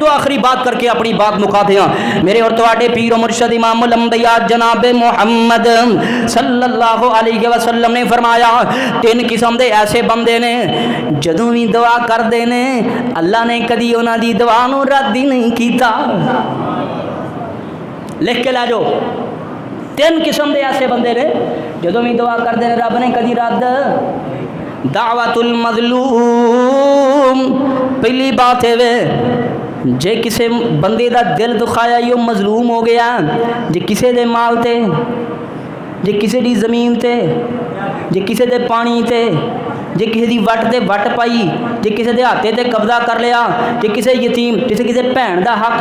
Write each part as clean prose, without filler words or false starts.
तो आखिरी बात करके अपनी बात मुकाते हैं। मेरे और तुहाडे पीर मुर्शद इमामुल अंबिया जनाब मुहम्मद सल्लल्लाहु अलैहि वसल्लम ने फरमाया, तीन किस्म के ऐसे बंदे ने जदों भी दुआ करते ने अल्लाह ने कदी उन्हां दी दुआ नूं रद्द ही नहीं कीता। लिख के लै जाओ, तीन किस्म के ऐसे बंदे ने जदों भी दुआ करते हैं रब ने कदी रद्द। दावतुल मज़लूम, पहली बात है वे जे किसी बंदे का दिल दुखाया यो मजलूम हो गया, जे किसी दे माल ते, जे किसी दी ज़मीन ते, जे किसी दे पानी ते, जे किसी दी वट ते वट पाई, जे किसी दे हाथे ते कब्जा कर लिया, जे किसी यतीम जिसे किसी भैन का हक,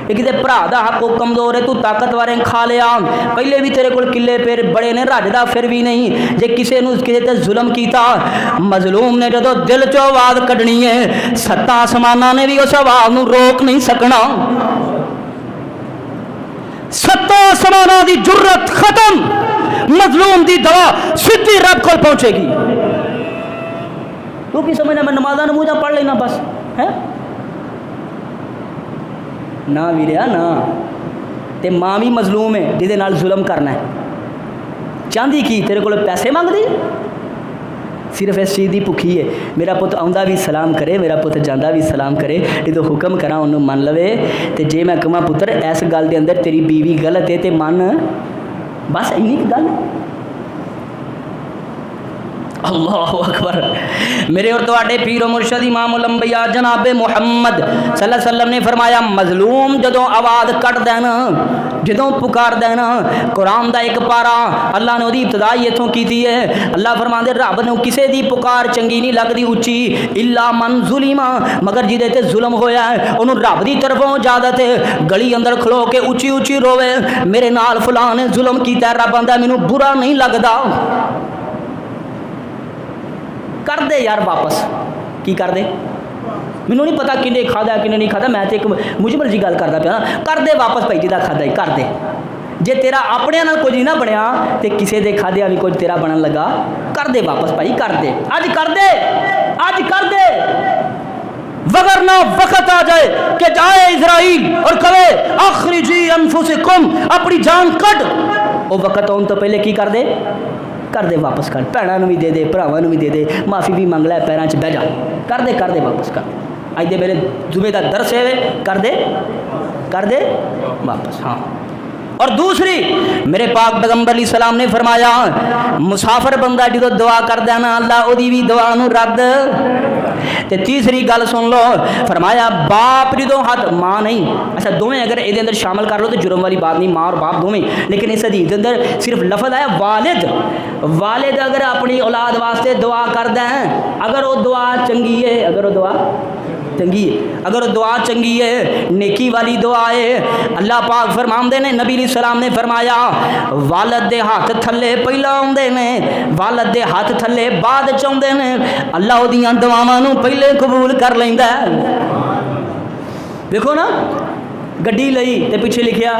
किसी भरा का हक वो कमजोर है तू ताकतवर है खा लिया, पहले भी तेरे को किले पेर बड़े ने रजदा फिर भी नहीं, जे किसी ते जुल्म किया मजलूम ने जो दिल चो आवाज़ कढ़नी है सत्ता आसमाना ने भी उस आवाज़ नूं रोक नहीं सकना। सत्ता आसमाना की जुर्रत खत्म, मजलूम की दवा सीधी रब को पहुंचेगी। तू की समझना मैं नमाजा नमूजा पढ़ लेना बस है ना वीरिया ना, ते मां भी मजलूम है जिहदे नाल जुल्म करना है। चाहती की तेरे को पैसे मंगदी, सिर्फ इस चीज़ की भुखी है मेरा पुत आउंदा भी सलाम करे, मेरा पुत जांदा भी सलाम करे, जो हुक्म करा उन्होंने मन लवे। तो जे मैं कहां पुत्र इस गल के अंदर तेरी बीवी गलत है तो मन, बस इन्नी गल। अल्लाह अकबर। मेरे और तुहाडे पीर मुर्शद इमामुल अंबिया जनाब मुहम्मद सल्लल्लाहु अलैहि वसल्लम ने फरमाया, मजलूम जदों आवाज़ कट देना, जदों पुकार देना, कुरान का एक पारा अल्लाह ने उसकी इब्तदाई इत्थों की है। अल्लाह फरमांदे रब ने किसी की पुकार चंगी नहीं लगती उच्ची, इल्ला मन जुलिमा, मगर जिहदे ते जुल्म होया है उन्होंने रब की तरफों इजाजत है गली अंदर खलो के उच्ची उच्ची रोवे, मेरे नाल फलां ने जुल्म किया, रब आंदा मैनूं बुरा नहीं लगता। कर दे यार वापस, की कर दे मैनू नहीं पता किन्ने खादा किन्ने नहीं खादा, मैं तो एक मुजमल जी गल करता पाया, कर दे वापस भाई जिहदा खादा ही कर दे। जे तेरा अपने नाल कुछ नहीं ना बनया तो किसी के खाद्या भी कुछ तेरा बनन लगा, कर दे वापस भाई कर दे, अज कर दे, अज कर दे, वगरना वक्त आ जाए कि जाए इजराइल और कहे अखरिजी अनफुसिकुम, अपनी जान कट, वो वक्त आने तो पहले की कर दे वापस कर, भैनों भी दे दे, भरावां भी दे दे, माफ़ी भी मंग लै, पैरों 'च बह जा, कर दे वापस कर दे। अज दे मेरे जुमे का दरस है, कर दे वापस। हाँ, और दूसरी मेरे पाक पैगंबर सलाम ने फरमाया, मुसाफिर बंदा जो दुआ कर देना अल्लाह उसकी भी दुआ नूं रद्द। ते तीसरी गल सुन लो, फरमाया बाप जो हाथ, माँ नहीं, अच्छा दोवें अगर ये अंदर शामिल कर लो तो जुर्म वाली बात नहीं, माँ और बाप दोवें, लेकिन इस हदीस के अंदर सिर्फ लफज आया वालिद अगर अपनी औलाद वास्ते दुआ कर दें, अगर वो दुआ चंगी है, अगर वो दुआ चंगी है, नेकी वाली दुआ है, अल्लाह पाक फरमांदे ने, नबी सलाम ने फरमाया वालद दे हाथ थले पहला आउंदे ने, वालद दे हाथ थले बाद च आउंदे ने, अल्लाह उहदियां दुआवां नूं पहले कबूल कर लैंदा। देखो ना, गड्डी लई ते पिछे लिखिया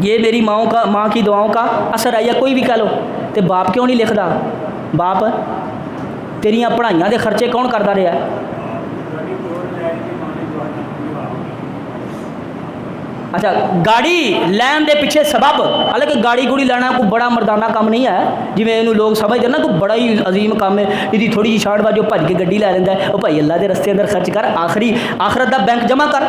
ये मेरी माँ की दुआओं का असर है, या कोई भी कह लो, तो बाप क्यों नहीं लिखता? बाप तेरियां पढ़ाइयां दे खर्चे कौन करता रहा? अच्छा, गाड़ी लैन के पिछे सबब, हालांकि गाड़ी गुड़ी लेना कोई बड़ा मर्दाना काम नहीं है, जिमें इन्हू लोग समझते ना, कोई बड़ा ही अजीम काम है, यदि थोड़ी जी शाट बाजो भज के गड्डी लै लेंदा है, वो भाई अल्लाह के रस्ते अंदर खर्च कर, आखिरत का बैंक जमा कर,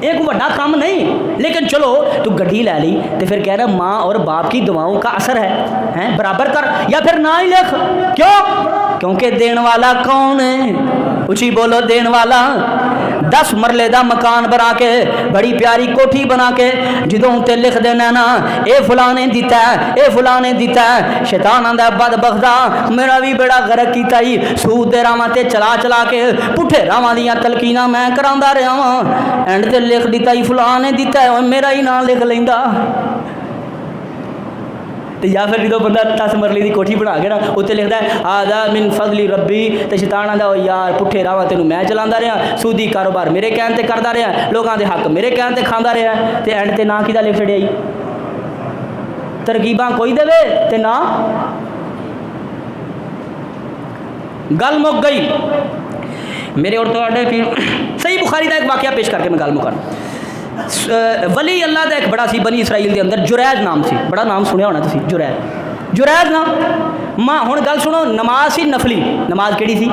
ये कोई बड़ा काम नहीं। लेकिन चलो तू गड्डी लै ली तो फिर कह रहा माँ और बाप की दुआओं का असर है बराबर कर, या फिर ना ही लिख। क्यों? क्योंकि देने वाला कौन है? उची बोलो, देने वाला 10 मरले का मकान बना के, बड़ी प्यारी कोठी बना के जो उत्ते लिख देना ना, ये फलाने दिता है, ये फलाने दिता है, शैतान आंदा बदबख्ता मेरा भी बड़ा गरक किया ही, सूद दे रावां ते चला के पुठे रावां दियां तलकीना मैं करांदा रहा वां, एंड ते लिख दिता ही फलाने दिता है, मेरा ही नाम लिख लेंदा। तो या फिर जो बंदा 10 मरले की कोठी बना के ना उत्ते लिखता है आदा मिन फजली रब्बी, तो शैतान आंदा यार पुठे रावां तेनू मैं चलांदा रहा, सूदी कारोबार मेरे कहण ते करदा रहा, लोगों के हक मेरे कहण ते खांदा रहा, तो एंड ते ना किदा लिख छड़िया, तरकीबां कोई देवे ते ना, गल मुक गई। मेरे और तुहाडे सही बुखारी का एक वाक़या पेश करके मैं गल मुकाना। वली अल्लाह का एक बड़ा सी बनी इसराइल के अंदर जुरैज नाम से, बड़ा नाम सुनिया होना तुसीं, जुरैज नाम। मां हुण गल सुनो, नमाज सी नफली, नमाज केड़ी सी?